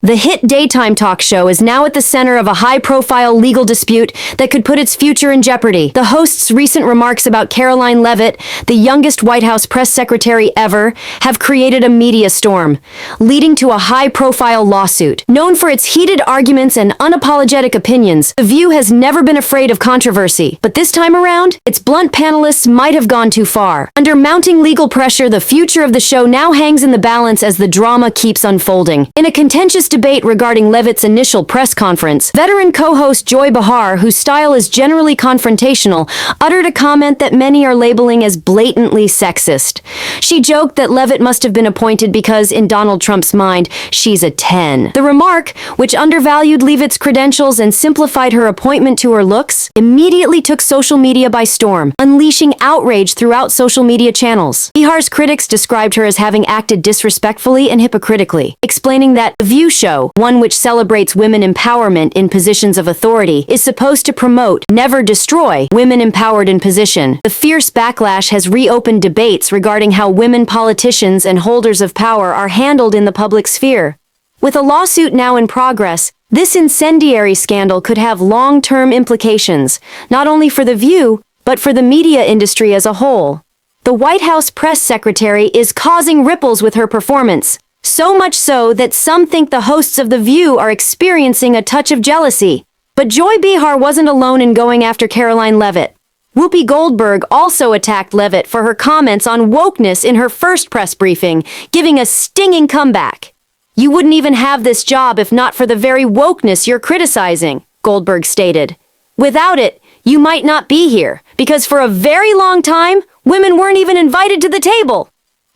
The hit daytime talk show is now at the center of a high-profile legal dispute that could put its future in jeopardy. The host's recent remarks about Karoline Leavitt, the youngest White House press secretary ever, have created a media storm, leading to a high-profile lawsuit. Known for its heated arguments and unapologetic opinions, The View has never been afraid of controversy. But this time around, its blunt panelists might have gone too far. Under mounting legal pressure, the future of the show now hangs in the balance as the drama keeps unfolding. In a contentious debate regarding Leavitt's initial press conference, veteran co-host Joy Behar, whose style is generally confrontational, uttered a comment that many are labeling as blatantly sexist. She joked that Leavitt must have been appointed because, in Donald Trump's mind, she's a 10. The remark, which undervalued Leavitt's credentials and simplified her appointment to her looks, immediately took social media by storm, unleashing outrage throughout social media channels. Behar's critics described her as having acted disrespectfully and hypocritically, explaining that The View show, one which celebrates women empowerment in positions of authority, is supposed to promote, never destroy, women empowered in position. The fierce backlash has reopened debates regarding how women politicians and holders of power are handled in the public sphere. With a lawsuit now in progress, this incendiary scandal could have long-term implications, not only for The View, but for the media industry as a whole. The White House press secretary is causing ripples with her performance. So much so that some think the hosts of The View are experiencing a touch of jealousy. But Joy Behar wasn't alone in going after Karoline Leavitt. Whoopi Goldberg also attacked Leavitt for her comments on wokeness in her first press briefing, giving a stinging comeback. "You wouldn't even have this job if not for the very wokeness you're criticizing," Goldberg stated. "Without it, you might not be here, because for a very long time, women weren't even invited to the table."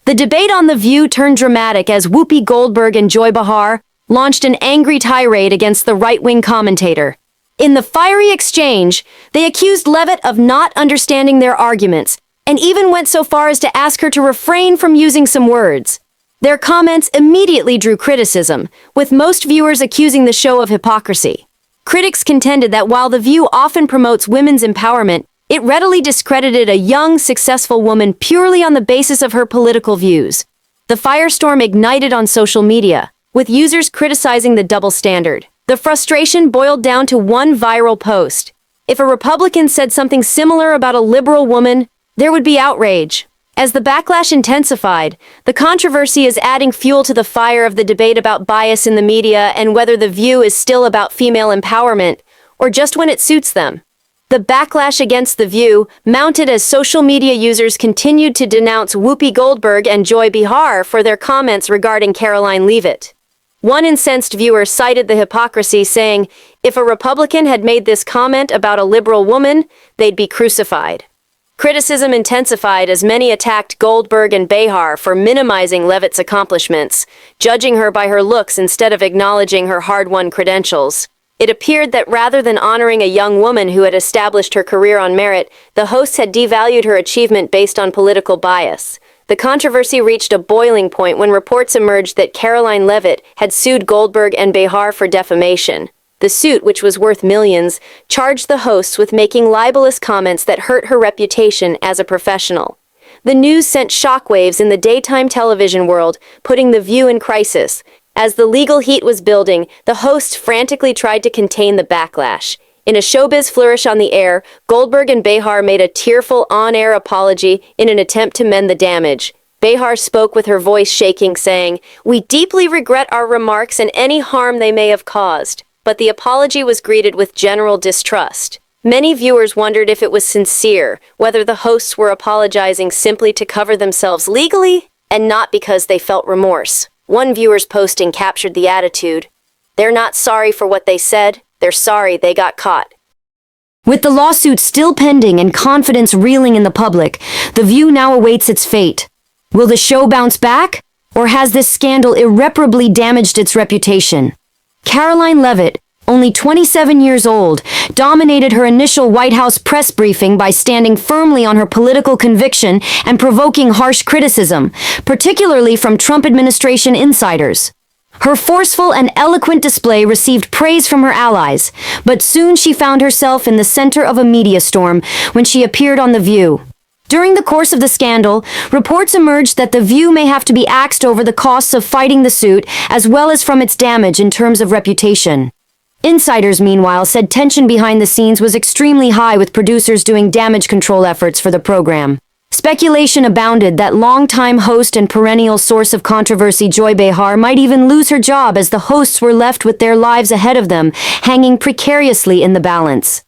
The debate on The View turned dramatic as Whoopi Goldberg and Joy Behar launched an angry tirade against the right-wing commentator. In the fiery exchange, they accused Leavitt of not understanding their arguments, and even went so far as to ask her to refrain from using some words. Their comments immediately drew criticism, with most viewers accusing the show of hypocrisy. Critics contended that while The View often promotes women's empowerment, it readily discredited a young, successful woman purely on the basis of her political views. The firestorm ignited on social media, with users criticizing the double standard. The frustration boiled down to one viral post. If a Republican said something similar about a liberal woman, there would be outrage. As the backlash intensified, the controversy is adding fuel to the fire of the debate about bias in the media and whether The View is still about female empowerment, or just when it suits them. The backlash against The View mounted as social media users continued to denounce Whoopi Goldberg and Joy Behar for their comments regarding Karoline Leavitt. One incensed viewer cited the hypocrisy, saying, "If a Republican had made this comment about a liberal woman, they'd be crucified." Criticism intensified as many attacked Goldberg and Behar for minimizing Leavitt's accomplishments, judging her by her looks instead of acknowledging her hard-won credentials. It appeared that rather than honoring a young woman who had established her career on merit, the hosts had devalued her achievement based on political bias. The controversy reached a boiling point when reports emerged that Karoline Leavitt had sued Goldberg and Behar for defamation. The suit, which was worth millions, charged the hosts with making libelous comments that hurt her reputation as a professional. The news sent shockwaves in the daytime television world, putting The View in crisis. As the legal heat was building, the hosts frantically tried to contain the backlash. In a showbiz flourish on the air, Goldberg and Behar made a tearful on-air apology in an attempt to mend the damage. Behar spoke with her voice shaking, saying, "We deeply regret our remarks and any harm they may have caused." But the apology was greeted with general distrust. Many viewers wondered if it was sincere, whether the hosts were apologizing simply to cover themselves legally, and not because they felt remorse. One viewer's posting captured the attitude. "They're not sorry for what they said, they're sorry they got caught." With the lawsuit still pending and confidence reeling in the public, The View now awaits its fate. Will the show bounce back? Or has this scandal irreparably damaged its reputation? Karoline Leavitt, only 27 years old, dominated her initial White House press briefing by standing firmly on her political conviction and provoking harsh criticism, particularly from Trump administration insiders. Her forceful and eloquent display received praise from her allies, but soon she found herself in the center of a media storm when she appeared on The View. During the course of the scandal, reports emerged that The View may have to be axed over the costs of fighting the suit, as well as from its damage in terms of reputation. Insiders, meanwhile, said tension behind the scenes was extremely high, with producers doing damage control efforts for the program. Speculation abounded that longtime host and perennial source of controversy Joy Behar might even lose her job, as the hosts were left with their lives ahead of them, hanging precariously in the balance.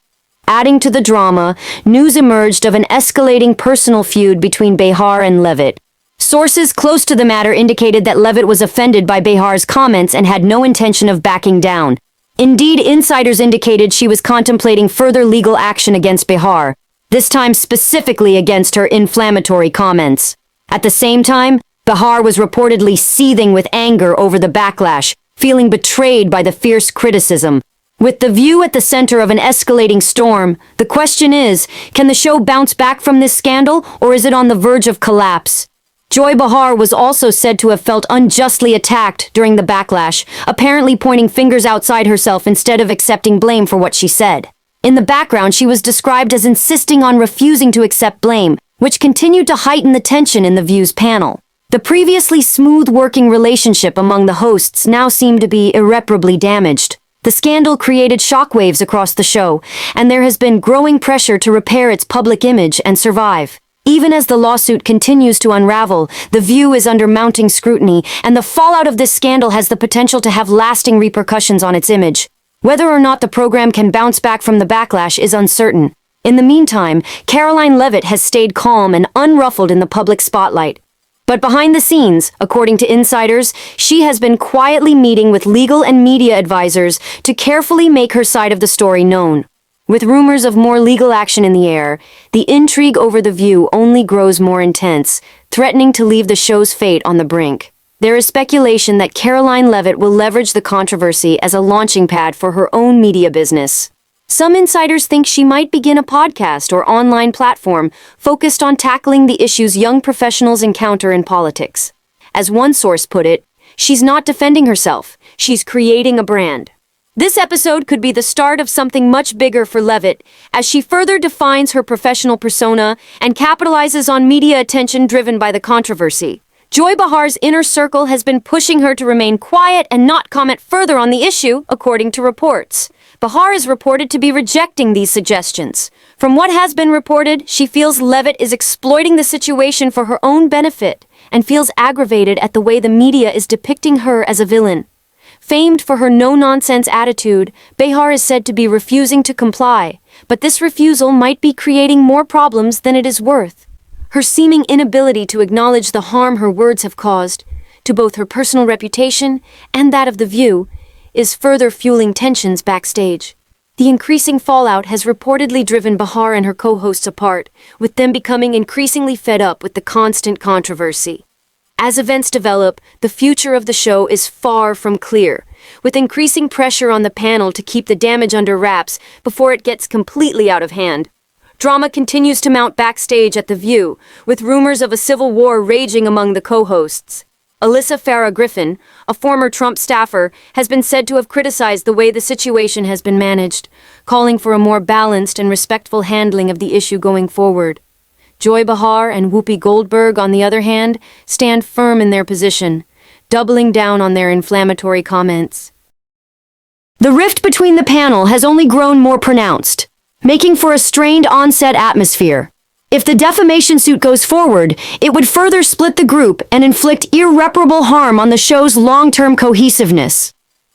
Adding to the drama, news emerged of an escalating personal feud between Behar and Leavitt. Sources close to the matter indicated that Leavitt was offended by Behar's comments and had no intention of backing down. Indeed, insiders indicated she was contemplating further legal action against Behar, this time specifically against her inflammatory comments. At the same time, Behar was reportedly seething with anger over the backlash, feeling betrayed by the fierce criticism. With The View at the center of an escalating storm, the question is, can the show bounce back from this scandal, or is it on the verge of collapse? Joy Behar was also said to have felt unjustly attacked during the backlash, apparently pointing fingers outside herself instead of accepting blame for what she said. In the background, she was described as insisting on refusing to accept blame, which continued to heighten the tension in The View's panel. The previously smooth working relationship among the hosts now seemed to be irreparably damaged. The scandal created shockwaves across the show, and there has been growing pressure to repair its public image and survive. Even as the lawsuit continues to unravel, The View is under mounting scrutiny, and the fallout of this scandal has the potential to have lasting repercussions on its image. Whether or not the program can bounce back from the backlash is uncertain. In the meantime, Karoline Leavitt has stayed calm and unruffled in the public spotlight. But behind the scenes, according to insiders, she has been quietly meeting with legal and media advisors to carefully make her side of the story known. With rumors of more legal action in the air, the intrigue over The View only grows more intense, threatening to leave the show's fate on the brink. There is speculation that Karoline Leavitt will leverage the controversy as a launching pad for her own media business. Some insiders think she might begin a podcast or online platform focused on tackling the issues young professionals encounter in politics. As one source put it, she's not defending herself, she's creating a brand. This episode could be the start of something much bigger for Leavitt, as she further defines her professional persona and capitalizes on media attention driven by the controversy. Joy Behar's inner circle has been pushing her to remain quiet and not comment further on the issue, according to reports. Behar is reported to be rejecting these suggestions. From what has been reported, she feels Leavitt is exploiting the situation for her own benefit and feels aggravated at the way the media is depicting her as a villain. Famed for her no-nonsense attitude, Behar is said to be refusing to comply, but this refusal might be creating more problems than it is worth. Her seeming inability to acknowledge the harm her words have caused, to both her personal reputation and that of The View, is further fueling tensions backstage. The increasing fallout has reportedly driven Behar and her co-hosts apart, with them becoming increasingly fed up with the constant controversy. As events develop, the future of the show is far from clear, with increasing pressure on the panel to keep the damage under wraps before it gets completely out of hand. Drama continues to mount backstage at The View, with rumors of a civil war raging among the co-hosts. Alyssa Farah Griffin, a former Trump staffer, has been said to have criticized the way the situation has been managed, calling for a more balanced and respectful handling of the issue going forward. Joy Behar and Whoopi Goldberg, on the other hand, stand firm in their position, doubling down on their inflammatory comments. The rift between the panel has only grown more pronounced, making for a strained on-set atmosphere. If the defamation suit goes forward, it would further split the group and inflict irreparable harm on the show's long-term cohesiveness.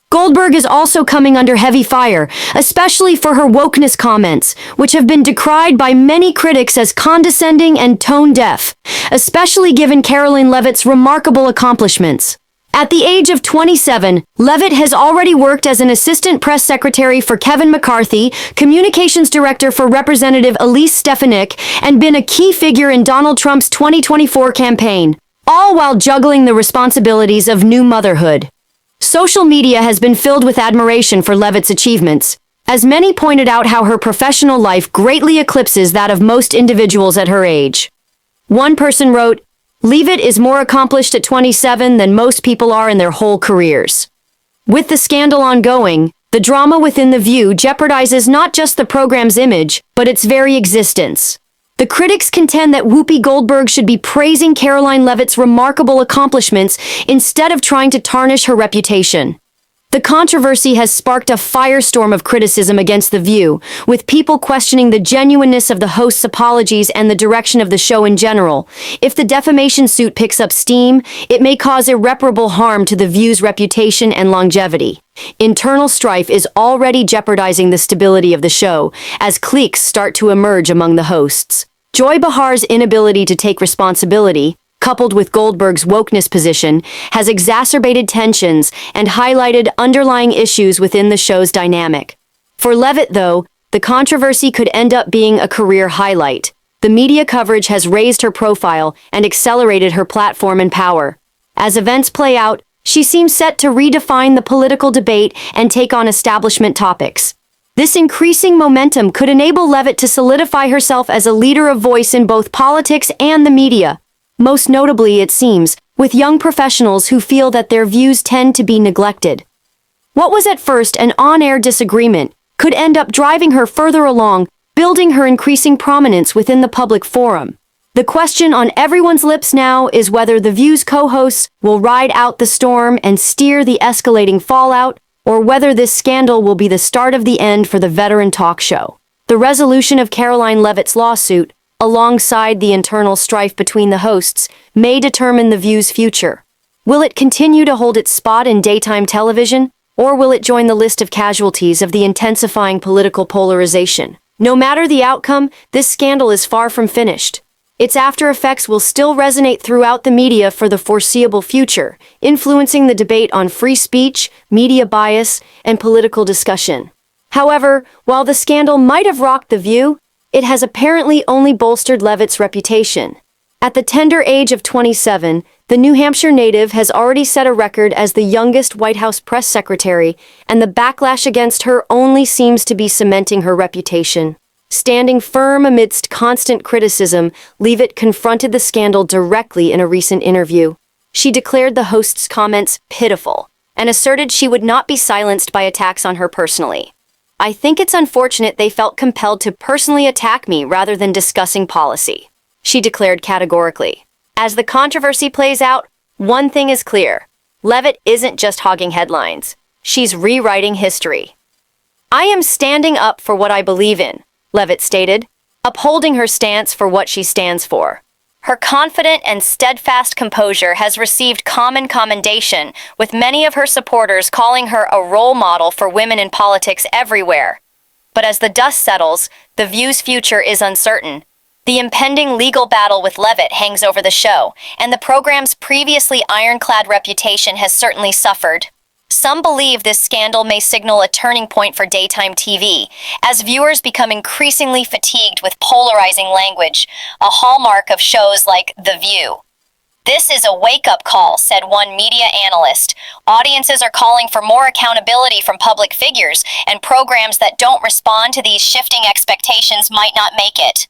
Goldberg is also coming under heavy fire, especially for her wokeness comments, which have been decried by many critics as condescending and tone-deaf, especially given Karoline Leavitt's remarkable accomplishments. At the age of 27, Leavitt has already worked as an assistant press secretary for Kevin McCarthy, communications director for Representative Elise Stefanik, and been a key figure in Donald Trump's 2024 campaign, all while juggling the responsibilities of new motherhood. Social media has been filled with admiration for Leavitt's achievements, as many pointed out how her professional life greatly eclipses that of most individuals at her age. One person wrote, "Leavitt is more accomplished at 27 than most people are in their whole careers." With the scandal ongoing, the drama within The View jeopardizes not just the program's image, but its very existence. The critics contend that Whoopi Goldberg should be praising Karoline Leavitt's remarkable accomplishments instead of trying to tarnish her reputation. The controversy has sparked a firestorm of criticism against The View, with people questioning the genuineness of the host's apologies and the direction of the show in general. If the defamation suit picks up steam, it may cause irreparable harm to The View's reputation and longevity. Internal strife is already jeopardizing the stability of the show, as cliques start to emerge among the hosts. Joy Behar's inability to take responsibility, coupled with Goldberg's wokeness position, has exacerbated tensions and highlighted underlying issues within the show's dynamic. For Leavitt, though, the controversy could end up being a career highlight. The media coverage has raised her profile and accelerated her platform and power. As events play out, she seems set to redefine the political debate and take on establishment topics. This increasing momentum could enable Leavitt to solidify herself as a leader of voice in both politics and the media. Most notably, it seems, with young professionals who feel that their views tend to be neglected. What was at first an on-air disagreement could end up driving her further along, building her increasing prominence within the public forum. The question on everyone's lips now is whether The View's co-hosts will ride out the storm and steer the escalating fallout, or whether this scandal will be the start of the end for the veteran talk show. The resolution of Karoline Leavitt's lawsuit, alongside the internal strife between the hosts, may determine The View's future. Will it continue to hold its spot in daytime television, or will it join the list of casualties of the intensifying political polarization? No matter the outcome, this scandal is far from finished. Its after effects will still resonate throughout the media for the foreseeable future, influencing the debate on free speech, media bias, and political discussion. However, while the scandal might have rocked The View, it has apparently only bolstered Leavitt's reputation. At the tender age of 27, the New Hampshire native has already set a record as the youngest White House press secretary, and the backlash against her only seems to be cementing her reputation. Standing firm amidst constant criticism, Leavitt confronted the scandal directly in a recent interview. She declared the host's comments pitiful, and asserted she would not be silenced by attacks on her personally. "I think it's unfortunate they felt compelled to personally attack me rather than discussing policy," she declared categorically. As the controversy plays out, one thing is clear. Leavitt isn't just hogging headlines. She's rewriting history. "I am standing up for what I believe in," Leavitt stated, upholding her stance for what she stands for. Her confident and steadfast composure has received common commendation, with many of her supporters calling her a role model for women in politics everywhere. But as the dust settles, The View's future is uncertain. The impending legal battle with Leavitt hangs over the show, and the program's previously ironclad reputation has certainly suffered. Some believe this scandal may signal a turning point for daytime TV, as viewers become increasingly fatigued with polarizing language, a hallmark of shows like The View. "This is a wake-up call," said one media analyst. "Audiences are calling for more accountability from public figures, and programs that don't respond to these shifting expectations might not make it."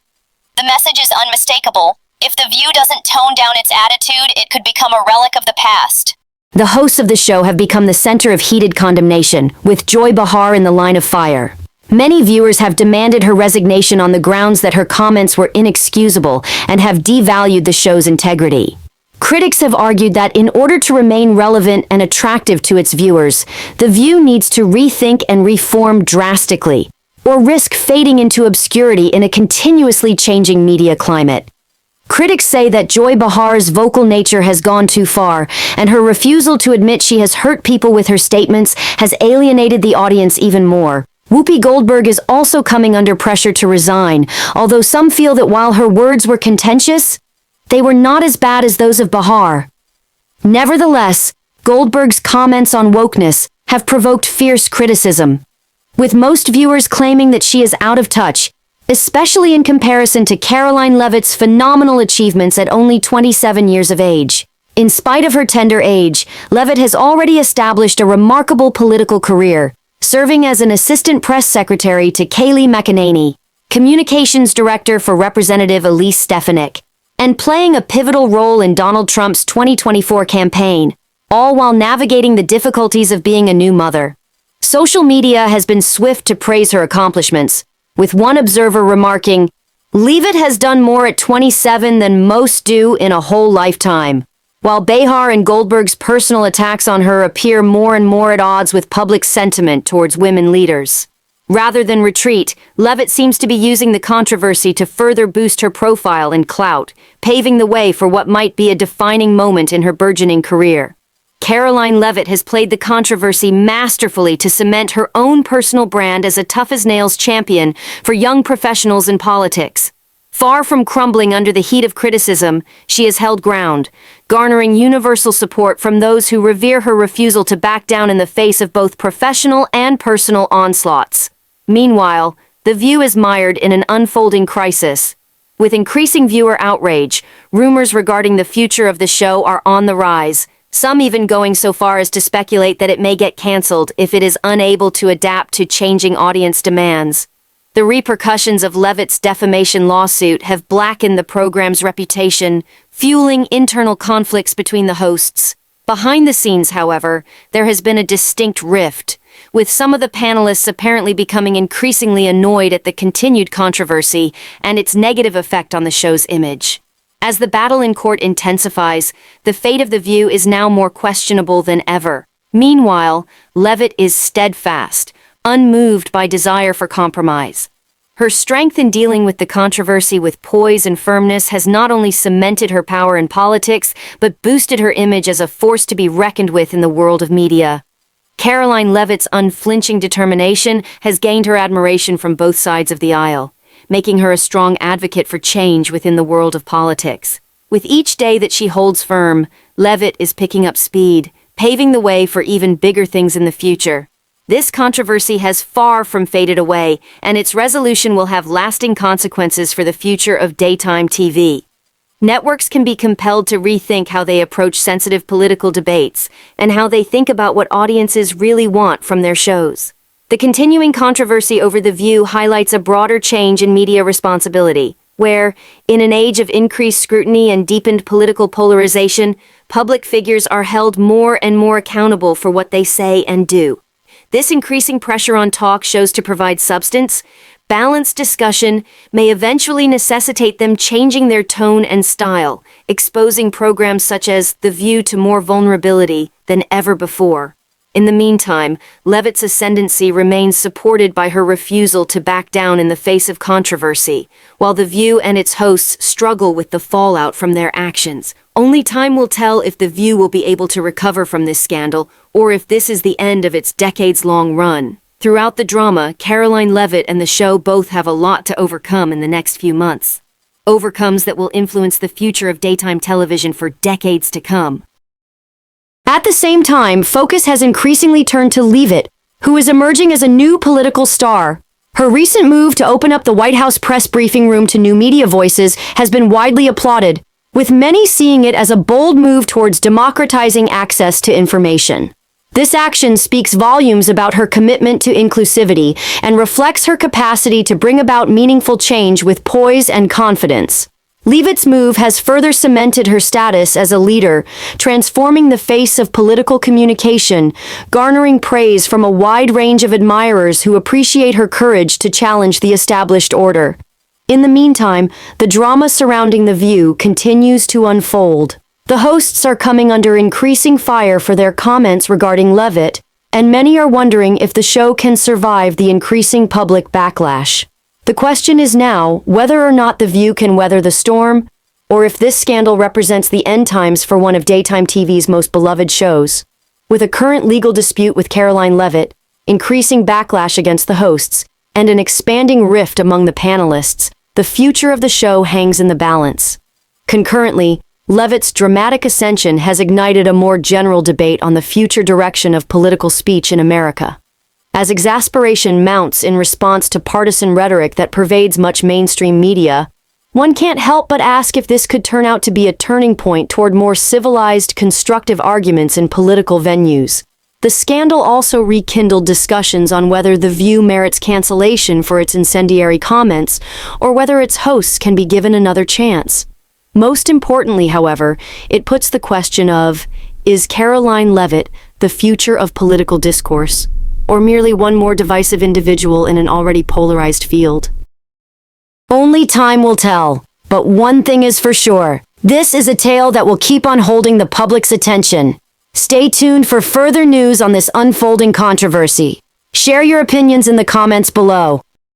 The message is unmistakable. If The View doesn't tone down its attitude, it could become a relic of the past. The hosts of the show have become the center of heated condemnation, with Joy Behar in the line of fire. Many viewers have demanded her resignation on the grounds that her comments were inexcusable and have devalued the show's integrity. Critics have argued that in order to remain relevant and attractive to its viewers, The View needs to rethink and reform drastically, or risk fading into obscurity in a continuously changing media climate. Critics say that Joy Behar's vocal nature has gone too far, and her refusal to admit she has hurt people with her statements has alienated the audience even more. Whoopi Goldberg is also coming under pressure to resign, although some feel that while her words were contentious, they were not as bad as those of Behar. Nevertheless, Goldberg's comments on wokeness have provoked fierce criticism, with most viewers claiming that she is out of touch, especially in comparison to Karoline Leavitt's phenomenal achievements at only 27 years of age. In spite of her tender age, Leavitt has already established a remarkable political career, serving as an assistant press secretary to Kayleigh McEnany, communications director for Representative Elise Stefanik, and playing a pivotal role in Donald Trump's 2024 campaign, all while navigating the difficulties of being a new mother. Social media has been swift to praise her accomplishments, with one observer remarking, Leavitt has done more at 27 than most do in a whole lifetime. While Behar and Goldberg's personal attacks on her appear more and more at odds with public sentiment towards women leaders. Rather than retreat, Leavitt seems to be using the controversy to further boost her profile and clout, paving the way for what might be a defining moment in her burgeoning career. Karoline Leavitt has played the controversy masterfully to cement her own personal brand as a tough-as-nails champion for young professionals in politics. Far from crumbling under the heat of criticism, she has held ground, garnering universal support from those who revere her refusal to back down in the face of both professional and personal onslaughts. Meanwhile, The View is mired in an unfolding crisis. With increasing viewer outrage, rumors regarding the future of the show are on the rise, some even going so far as to speculate that it may get cancelled if it is unable to adapt to changing audience demands. The repercussions of Leavitt's defamation lawsuit have blackened the program's reputation, fueling internal conflicts between the hosts. Behind the scenes, however, there has been a distinct rift, with some of the panelists apparently becoming increasingly annoyed at the continued controversy and its negative effect on the show's image. As the battle in court intensifies, the fate of The View is now more questionable than ever. Meanwhile, Leavitt is steadfast, unmoved by desire for compromise. Her strength in dealing with the controversy with poise and firmness has not only cemented her power in politics, but boosted her image as a force to be reckoned with in the world of media. Karoline Leavitt's unflinching determination has gained her admiration from both sides of the aisle, making her a strong advocate for change within the world of politics. With each day that she holds firm, Leavitt is picking up speed, paving the way for even bigger things in the future. This controversy has far from faded away, and its resolution will have lasting consequences for the future of daytime TV. Networks can be compelled to rethink how they approach sensitive political debates and how they think about what audiences really want from their shows. The continuing controversy over The View highlights a broader change in media responsibility, where, in an age of increased scrutiny and deepened political polarization, public figures are held more and more accountable for what they say and do. This increasing pressure on talk shows to provide substance, balanced discussion, may eventually necessitate them changing their tone and style, exposing programs such as The View to more vulnerability than ever before. In the meantime, Leavitt's ascendancy remains supported by her refusal to back down in the face of controversy, while The View and its hosts struggle with the fallout from their actions. Only time will tell if The View will be able to recover from this scandal, or if this is the end of its decades-long run. Throughout the drama, Karoline Leavitt and the show both have a lot to overcome in the next few months. Overcomes that will influence the future of daytime television for decades to come. At the same time, focus has increasingly turned to Leavitt, who is emerging as a new political star. Her recent move to open up the White House press briefing room to new media voices has been widely applauded, with many seeing it as a bold move towards democratizing access to information. This action speaks volumes about her commitment to inclusivity and reflects her capacity to bring about meaningful change with poise and confidence. Leavitt's move has further cemented her status as a leader, transforming the face of political communication, garnering praise from a wide range of admirers who appreciate her courage to challenge the established order. In the meantime, the drama surrounding The View continues to unfold. The hosts are coming under increasing fire for their comments regarding Leavitt, and many are wondering if the show can survive the increasing public backlash. The question is now whether or not The View can weather the storm, or if this scandal represents the end times for one of daytime TV's most beloved shows. With a current legal dispute with Karoline Leavitt, increasing backlash against the hosts, and an expanding rift among the panelists, the future of the show hangs in the balance. Concurrently, Leavitt's dramatic ascension has ignited a more general debate on the future direction of political speech in America. As exasperation mounts in response to partisan rhetoric that pervades much mainstream media, one can't help but ask if this could turn out to be a turning point toward more civilized, constructive arguments in political venues. The scandal also rekindled discussions on whether The View merits cancellation for its incendiary comments, or whether its hosts can be given another chance. Most importantly, however, it puts the question of, is Karoline Leavitt the future of political discourse, or merely one more divisive individual in an already polarized field? Only time will tell. But one thing is for sure. This is a tale that will keep on holding the public's attention. Stay tuned for further news on this unfolding controversy. Share your opinions in the comments below.